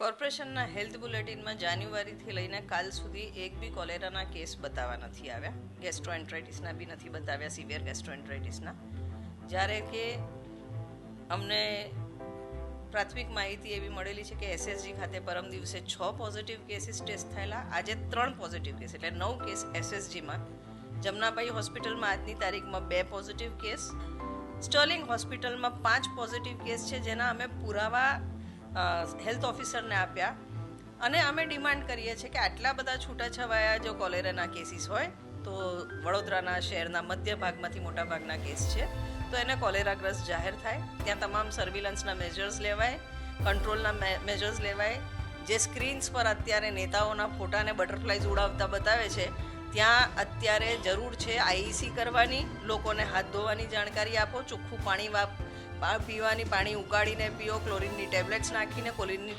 કોર્પોરેશનના હેલ્થ બુલેટિનમાં જાન્યુઆરીથી લઈને કાલ સુધી એક બી કોલેરાના કેસ બતાવવા નથી આવ્યા. ગેસ્ટ્રોએન્ટ્રાઇટિસના બી નથી બતાવ્યા, સિવિયર ગેસ્ટ્રોએન્ટ્રાઇટિસના. જ્યારે કે અમને પ્રાથમિક માહિતી એવી મળેલી છે કે એસએસજી ખાતે પરમ દિવસે 6 પોઝિટિવ કેસીસ ટેસ્ટ થયેલા, આજે 3 પોઝિટિવ કેસ એટલે 9 કેસ એસએસજીમાં. જમનાબાઈ હોસ્પિટલમાં આજની તારીખમાં 2 પોઝિટિવ કેસ, સ્ટર્લિંગ હોસ્પિટલમાં 5 પોઝિટિવ કેસ છે, જેના અમે પુરાવા હેલ્થ ઓફિસરને આપ્યા. અને અમે ડિમાન્ડ કરીએ છીએ કે આટલા બધા છૂટાછવાયા જો કોલેરાના કેસીસ હોય તો વડોદરાના શહેરના મધ્ય ભાગમાંથી મોટા ભાગના કેસ છે તો એને કોલેરાગ્રસ્ત જાહેર થાય. ત્યાં તમામ સર્વિલન્સના મેજર્સ લેવાય, કંટ્રોલના મેજર્સ લેવાય. જે સ્ક્રીન્સ પર અત્યારે નેતાઓના ફોટાને બટરફ્લાઇઝ ઉડાવતા બતાવે છે ત્યાં અત્યારે જરૂર છે આઈઈસી કરવાની, લોકોને હાથ ધોવાની જાણકારી આપો, ચોખ્ખું પાણી પીવાની, પાણી ઉકાળીને પીઓ, ક્લોરીનની ટેબ્લેટ્સ નાખીને, કોલિનની